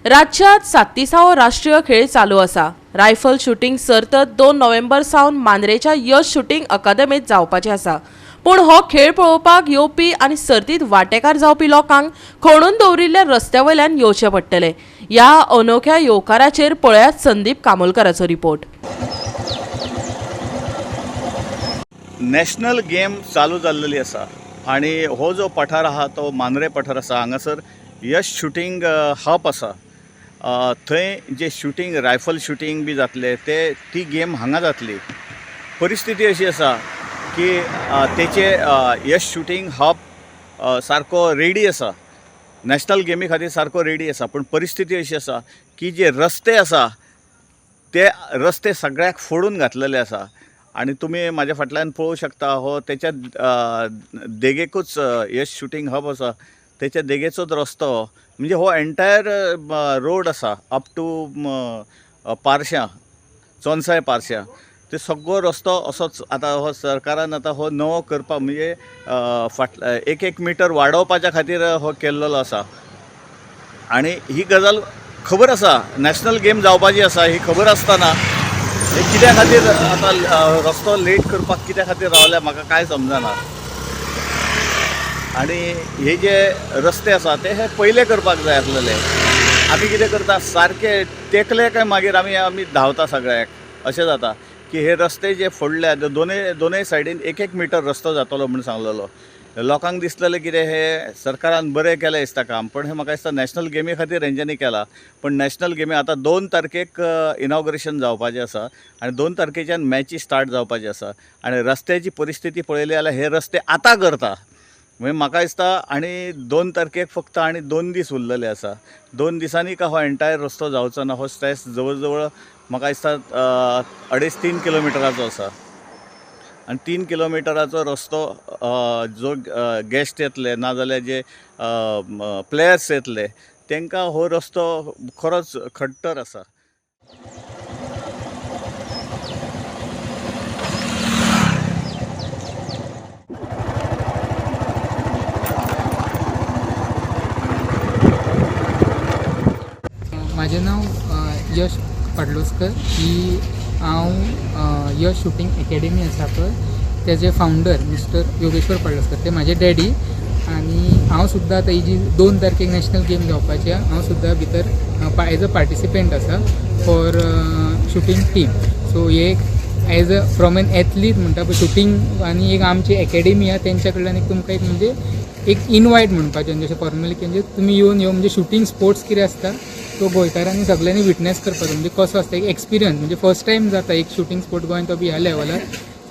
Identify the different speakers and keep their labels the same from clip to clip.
Speaker 1: राज्यात 37वो राष्ट्रीय खेळ चालू असा। रायफल शूटिंग सर्त 2 नोव्हेंबर सावन मांद्रेच्या यश शूटिंग अकादमीत जावपाची असा। पण हो खेळ पळोवपाक येवपी आणि सर्तीत वांटेकार जावपी लोकांक खणून दवरिल्ल्या रस्त्यावयल्यान येवचे पडटले। या अनोख्या येवकाराचेर पळयात संदीप कामोलकराचो रिपोर्ट।
Speaker 2: नॅशनल गेम चालू जाल्लेली आसा आणि हो जो पठार आहा तो मांद्रे पठार आसा। हांगासर यश शूटिंग हब आसा। थंय जे शूटिंग रायफल शूटिंग बी जातले ती गेम हांगा जातली। परिस्थिती अशी आसा की तेचे यश शूटिंग हब सारको रेडी आसा, नॅशनल गेमी खातीर सारको रेडी आसा। पण परिस्थिती अशी आसा की जे रस्ते आसा ते रस्ते सगळ्याक फोडून घातलेले आसा आणि तुम्ही माझ्या फाटल्यान पळोवं शकता। हो त्याच्या देगेकूच यश शूटिंग हब आसा, त्याच्या देगेचोच रस्तो म्हणजे हो एंटायर रोड आसा अप टू पार्श्यां, चोनसाय पार्श्यां ते सगळो रस्तो असोच आता हो सरकारान आता हो नवो करपा म्हणजे एक मिटर वाडोवपाच्या खातीर हो केल्लो आसा। आणि ही गजाल खबर आसा, नॅशनल गेम जावपाची आसा ही खबर आसतना कित्या खातीर आता रस्तो लेट करपाक कित्या खातीर रावल्या म्हाका कांय समजना। आणि हे जे रस्ते आसा हे पहिले करपाक जाय आसलेले। आमी कितें करता सारके तेकले काय मागीर आमी धांवता सगळ्याक अशें जाता की हे रस्ते जे फोडल्या दोनूय सायडीन एक मिटर रस्तो जातलो म्हणून सांगलेलो। लोकांक दिसलेलें कितें हे सरकारान बरें केलें दिसता काम, पण हे म्हाका दिसता नॅशनल गेमी खातीर हेंच्यांनी केला। पण नॅशनल गेमी आता 2 तारखेक इनॉग्रेशन जावपाचें आसा आणि 2 तारखेच्यान मॅची स्टार्ट जावपाची आसा। आणि रस्त्याची परिस्थिती पळयली जाल्यार हे रस्ते आतां करता म्हणजे म्हाका दिसता आणि 2 तारखेक फक्त आणि 2 दीस उरलेले आसा। 2 दिसांनी का हो एंटायर रस्तो जावचो ना। हो स्ट्रेस जवळ जवळ म्हाका दिसता 2.5-3 किलोमिटराचो आसा आणि 3 किलोमिटराचो रस्तो जो गेस्ट येतले नाजाल्यार जे प्लेयर्स येतले तांकां हो रस्तो खरोच खडतर आसा।
Speaker 3: माझे नाव यश पाडलोसकर। ही हांव यश शूटिंग अकॅडमी आसा पळय तेजे फाउंडर मिस्टर योगेश्वर पाडलोसकर, ते माझे डॅडी। आणि हांव सुद्दां आतां ही जी 2 तारखेक नॅशनल गेम जावपाची हांव सुद्दां भितर एज अ पार्टिसिपेंट आसा फॉर शूटिंग टीम। सो हे as a from an athlete म्हणटा पळय शूटिंग आनी एक आमची अकॅडमी आहा तेंच्या कडल्यान एक तुमकां एक म्हणजे एक इनवायट म्हणपाचें जशें फॉर्मली म्हणजे तुमी येवन म्हणजे शूटिंग स्पोर्ट्स कितें आसता तो गोंयकारांनी सगळ्यांनी विटनेस करपाचो, म्हणजे कसो आसता एक एक्सपिरियन्स म्हणजे फर्स्ट टायम जाता एक शूटिंग स्पोर्ट गोंयान तो बी ह्या लेवलार।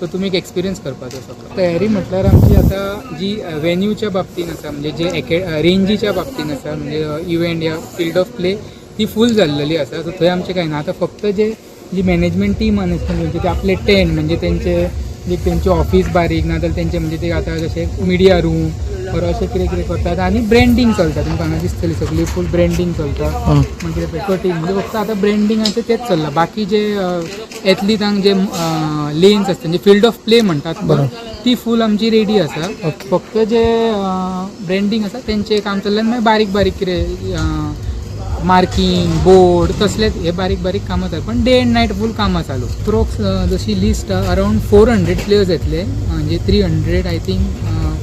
Speaker 3: सो तुमी एक एक्सपिरियन्स करपाचो सगळो। तयारी म्हटल्यार आमची आता जी वेन्यूच्या बाबतीन आसा म्हणजे जे रेंजीच्या बाबतीन आसा म्हणजे इव्हेंट या फील्ड ऑफ प्ले ती फूल जाल्लेली आसा। सो थंय आमचें कांय ना। आतां फक्त जी मॅनेजमेंट टीम म्हणजे ते आपले टेंट म्हणजे तेंचे ऑफिस बारीक नाजाल्यार तेंचे म्हणजे ते आतां जशें मिडिया रूम और अशें कितें करतात आणि ब्रँडींग चलता। तुमकां हांगा दिसतली सगळी फूल ब्रँडींग चलता म्हणजे कटींग म्हणजे फक्त आतां ब्रँडिंगाचें तेच चल्ला। बाकी जे एथलीटांक जे लेन्स आसता म्हणजे फील्ड ऑफ प्ले म्हणटात ती फूल आमची रेडी आसा। फक्त जे ब्रँडींग आसा तेंचें काम चल्लें मागीर बारीक बारीक कितें मार्किंग बोर्ड तसलेच हे बारीक बारीक कामां जाता। पण डे एंड नायट फूल कामां चालू। प्रोक्स जशी लिस्ट अरावंड 400 प्लेयर्स येतले म्हणजे 300 आय थिंक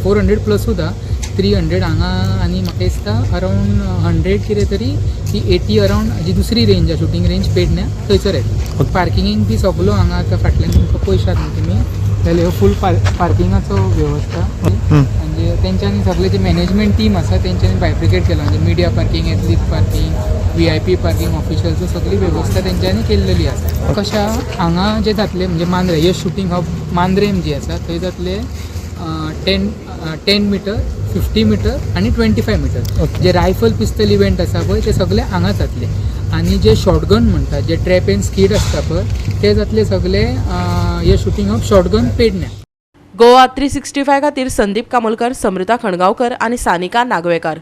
Speaker 3: 400 प्लस सुद्धा 300 हांगा आनी म्हाका दिसता अरावंड 100 कितें तरी ती 80 अरावंड जी दुसरी रेंज आसा शूटिंग रेंज पेडण्या थंयसर येता। पार्किंगेक बी सगळो हांगा आतां फाटल्यान तुमकां पयशात न्ही तुमी जाल्यार फूल पार्किंगाचो वेवस्था म्हणजे तेंच्यांनी सगळे जे मॅनेजमेंट टीम आसा तेंच्यांनी बायफ्रिकेट केला म्हणजे media parking athlete parking VIP parking officials सगळी वेवस्था तेंच्यांनी केल्लेली आसा। कशा हांगा जे जातले म्हणजे मांद्रे यश शूटिंग हब मांद्रेम जी आसा थंय जातले 10 मीटर 50 मीटर आणि 25 मीटर। जे रायफल पिस्तल इव्हेंट आसा पळय ते सगळे हांगा जातले। आणि जे शॉटगन म्हणतात जे ट्रॅप एंड स्कीड आसता पळय ते जातले सगळे हे शूटिंग हब शॉटगन पेडण्या।
Speaker 1: गोवा 365 खातीर संदीप कामोलकर, समृता खणगांवकर आणि सानिका नागवेकर।